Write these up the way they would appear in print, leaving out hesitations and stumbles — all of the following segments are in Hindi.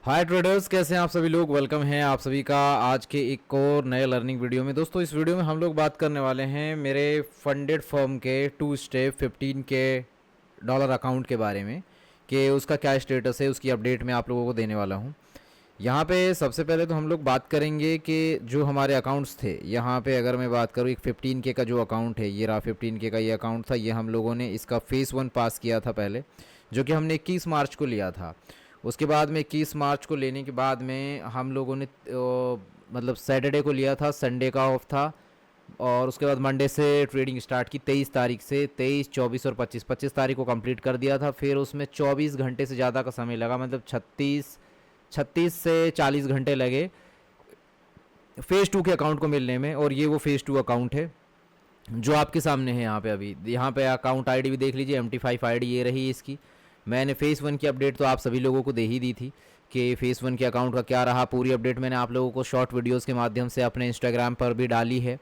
हाय ट्रेडर्स, कैसे हैं आप सभी लोग। वेलकम है आप सभी का आज के एक और नए लर्निंग वीडियो में। दोस्तों, इस वीडियो में हम लोग बात करने वाले हैं मेरे फंडेड फर्म के 2 स्टेप 15K डॉलर अकाउंट के बारे में कि उसका क्या स्टेटस है। उसकी अपडेट मैं आप लोगों को देने वाला हूं। यहाँ पे सबसे पहले तो हम लोग बात करेंगे कि जो हमारे अकाउंट्स थे, यहाँ पे अगर मैं बात करूँ एक 15K का जो अकाउंट है, ये रहा 15K का ये अकाउंट था। ये हम लोगों ने इसका फेज़ 1 पास किया था पहले, जो कि हमने 21 मार्च को लिया था। उसके बाद में 21 मार्च को लेने के बाद में हम लोगों ने मतलब सैटरडे को लिया था, संडे का ऑफ था। और उसके बाद मंडे से ट्रेडिंग स्टार्ट की 23 तारीख से। 23, 24 और 25 तारीख को कंप्लीट कर दिया था। फिर उसमें 24 घंटे से ज़्यादा का समय लगा, मतलब 36 से 40 घंटे लगे फ़ेज़ 2 के अकाउंट को मिलने में। और ये वो फ़ेज़ 2 अकाउंट है जो आपके सामने है। यहाँ पे अभी यहाँ पे अकाउंट आईडी भी देख लीजिए, MT5 आईडी ये रही इसकी। मैंने फ़ेज़ 1 की अपडेट तो आप सभी लोगों को दे ही दी थी कि फ़ेज़ 1 के अकाउंट का क्या रहा। पूरी अपडेट मैंने आप लोगों को शॉर्ट वीडियोस के माध्यम से अपने इंस्टाग्राम पर भी डाली है,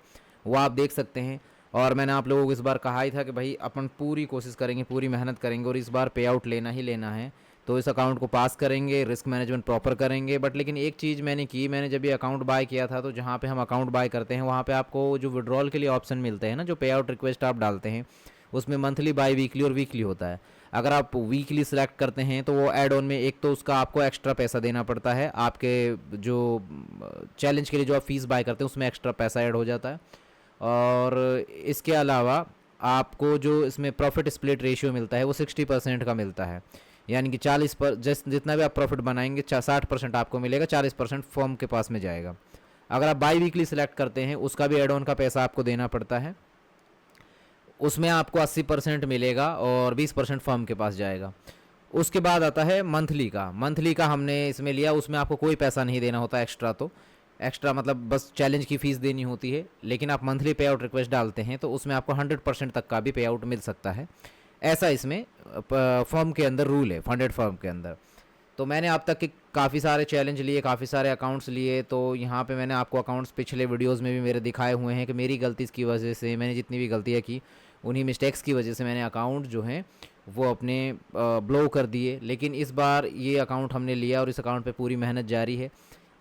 वो आप देख सकते हैं। और मैंने आप लोगों को इस बार कहा ही था कि भाई अपन पूरी कोशिश करेंगे, पूरी मेहनत करेंगे और इस बार पे आउट लेना ही लेना है। तो इस अकाउंट को पास करेंगे, रिस्क मैनेजमेंट प्रॉपर करेंगे। बट लेकिन एक चीज़ मैंने की, मैंने जब ये अकाउंट बाय किया था तो जहाँ पे हम अकाउंट बाय करते हैं वहाँ पे आपको जो विड्रॉल के लिए ऑप्शन मिलते हैं ना, जो पे आउट रिक्वेस्ट आप डालते हैं, उसमें मंथली, बाई वीकली और वीकली होता है। अगर आप वीकली सेलेक्ट करते हैं तो वो ऐड ऑन में एक तो उसका आपको एक्स्ट्रा पैसा देना पड़ता है, आपके जो चैलेंज के लिए जो आप फीस बाय करते हैं उसमें एक्स्ट्रा पैसा ऐड हो जाता है। और इसके अलावा आपको जो इसमें प्रॉफिट स्प्लिट रेशियो मिलता है वो 60% का मिलता है। यानी कि 40 पर जितना भी आप प्रॉफिट बनाएंगे 60% आपको मिलेगा, 40% फर्म के पास में जाएगा। अगर आप बाई वीकली सेलेक्ट करते हैं उसका भी एड ऑन का पैसा आपको देना पड़ता है, उसमें आपको 80% मिलेगा और 20% फर्म के पास जाएगा। उसके बाद आता है मंथली का हमने इसमें लिया, उसमें आपको कोई पैसा नहीं देना होता एक्स्ट्रा। तो एक्स्ट्रा मतलब बस चैलेंज की फ़ीस देनी होती है। लेकिन आप मंथली पे आउट रिक्वेस्ट डालते हैं तो उसमें आपको 100% तक का भी पे आउट मिल सकता है। ऐसा इसमें फर्म के अंदर रूल है, फंडेड फर्म के अंदर। तो मैंने अब तक के काफ़ी सारे चैलेंज लिए, काफ़ी सारे अकाउंट्स लिए। तो यहाँ पे मैंने आपको अकाउंट्स पिछले वीडियोस में भी मेरे दिखाए हुए हैं कि मेरी गलती की वजह से, मैंने जितनी भी गलतियाँ की उन्हीं मिस्टेक्स की वजह से मैंने अकाउंट जो हैं वो अपने ब्लो कर दिए। लेकिन इस बार ये अकाउंट हमने लिया और इस अकाउंट पे पूरी मेहनत जारी है।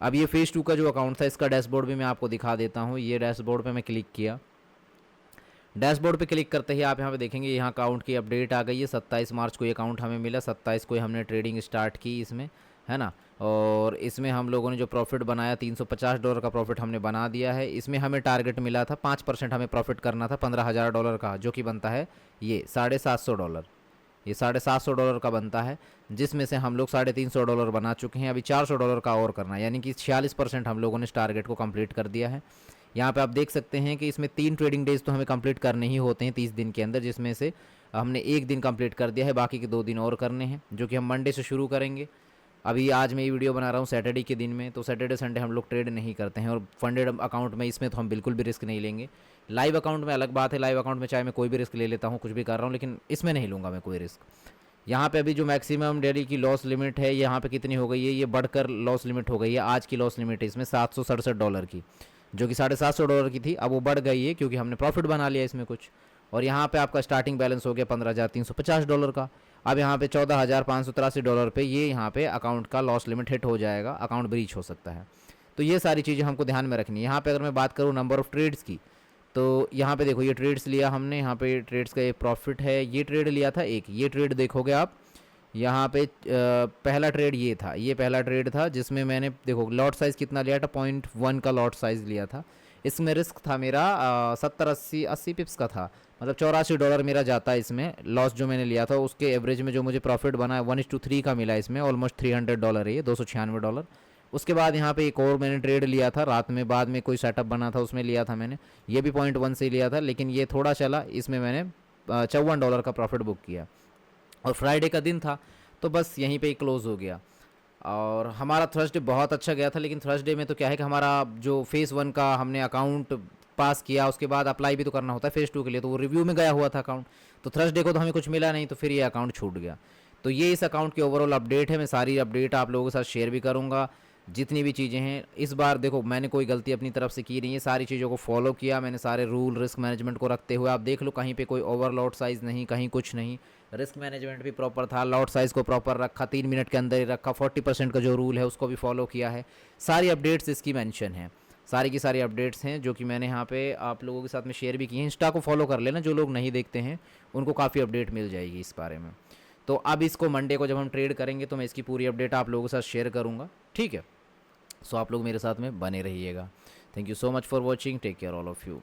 अब ये फ़ेज़ 2 का जो अकाउंट था इसका डैशबोर्ड भी मैं आपको दिखा देता हूँ। ये डैशबोर्ड पे मैं क्लिक किया, डैशबोर्ड पे क्लिक करते ही आप यहाँ पे देखेंगे यहाँ अकाउंट की अपडेट आ गई है। 27 मार्च को ये अकाउंट हमें मिला, 27 को ही हमने ट्रेडिंग स्टार्ट की इसमें, है ना। और इसमें हम लोगों ने जो प्रॉफिट बनाया $350 का प्रॉफिट हमने बना दिया है। इसमें हमें टारगेट मिला था 5% हमें प्रॉफिट करना था $15,000 का, जो कि बनता है ये $750। ये $750 का बनता है, जिसमें से हम लोग $350 बना चुके हैं। अभी $400 का और करना है, यानी कि 46% हम लोगों ने इस टारगेट को कंप्लीट कर दिया है। यहाँ पे आप देख सकते हैं कि इसमें 3 ट्रेडिंग डेज तो हमें कंप्लीट करने ही होते हैं 30 दिन के अंदर, जिसमें से हमने एक दिन कंप्लीट कर दिया है, बाकी के 2 दिन और करने हैं, जो कि हम मंडे से शुरू करेंगे। अभी आज मैं ये वीडियो बना रहा हूँ सैटरडे के दिन में, तो सैटरडे संडे हम लोग ट्रेड नहीं करते हैं। और फंडेड अकाउंट में इसमें तो हम बिल्कुल भी रिस्क नहीं लेंगे। लाइव अकाउंट में अलग बात है, लाइव अकाउंट में चाहे मैं कोई भी रिस्क ले लेता हूँ, कुछ भी कर रहा हूँ, लेकिन इसमें नहीं लूँगा मैं कोई रिस्क। यहाँ पे अभी जो मैक्सिमम डेली की लॉस लिमिट है यहाँ पे कितनी हो गई है, ये बढ़कर लॉस लिमिट हो गई है। आज की लॉस लिमिट है इसमें $767 की, जो कि $750 की थी। अब वो बढ़ गई है क्योंकि हमने प्रॉफिट बना लिया इसमें कुछ। और यहाँ पे आपका स्टार्टिंग बैलेंस हो गया $15,350 का। अब यहाँ पे $14,583 पे ये यहाँ पे अकाउंट का लॉस लिमिट हिट हो जाएगा, अकाउंट ब्रीच हो सकता है। तो ये सारी चीज़ें हमको ध्यान में रखनी है। यहाँ पे अगर मैं बात करूँ नंबर ऑफ़ ट्रेड्स की, तो यहाँ पे देखो ये ट्रेड्स लिया हमने, यहाँ पे ट्रेड्स का एक प्रॉफिट है। ये ट्रेड लिया था एक, ये ट्रेड देखोगे आप यहाँ पे पहला ट्रेड ये था, ये पहला ट्रेड था जिसमें मैंने देखो लॉट साइज़ कितना लिया था, 0.1 का लॉट साइज़ लिया था। इसमें रिस्क था मेरा 70-80 पिप्स का था, मतलब $84 मेरा जाता है इसमें। लॉस जो मैंने लिया था उसके एवरेज में जो मुझे प्रॉफिट बना है 1:3 का मिला इसमें, ऑलमोस्ट $300 है ये, $296। उसके बाद यहाँ पे एक और मैंने ट्रेड लिया था रात में, बाद में कोई सेटअप बना था उसमें लिया था मैंने, ये भी 0.1 से लिया था, लेकिन ये थोड़ा चला, इसमें मैंने $54 का प्रॉफिट बुक किया। और फ्राइडे का दिन था तो बस यहीं पे ही क्लोज़ हो गया। और हमारा थर्सडे बहुत अच्छा गया था, लेकिन थर्सडे में तो क्या है कि हमारा जो फ़ेज़ 1 का हमने अकाउंट पास किया, उसके बाद अप्लाई भी तो करना होता है फ़ेज़ 2 के लिए, तो वो रिव्यू में गया हुआ था अकाउंट। तो थर्सडे को तो हमें कुछ मिला नहीं, तो फिर ये अकाउंट छूट गया। तो ये इस अकाउंट की ओवरऑल अपडेट है। मैं सारी अपडेट आप लोगों के साथ शेयर भी करूँगा। जितनी भी चीज़ें हैं इस बार देखो मैंने कोई गलती अपनी तरफ से की नहीं है, सारी चीज़ों को फॉलो किया मैंने, सारे रूल रिस्क मैनेजमेंट को रखते हुए। आप देख लो कहीं पे कोई ओवर लॉट साइज़ नहीं, कहीं कुछ नहीं, रिस्क मैनेजमेंट भी प्रॉपर था, लॉट साइज़ को प्रॉपर रखा, 3 मिनट के अंदर ही रखा, 40% का जो रूल है उसको भी फॉलो किया है। सारी अपडेट्स इसकी मेंशन है, सारी की सारी अपडेट्स हैं जो कि मैंने यहाँ पे आप लोगों के साथ में शेयर भी की हैं। इंस्टा को फॉलो कर लेना, जो लोग नहीं देखते हैं उनको काफ़ी अपडेट मिल जाएगी इस बारे में। तो अब इसको मंडे को जब हम ट्रेड करेंगे तो मैं इसकी पूरी अपडेट आप लोगों के साथ शेयर करूँगा, ठीक है। सो आप लोग मेरे साथ में बने रहिएगा। Thank you so much for watching, take care all of you.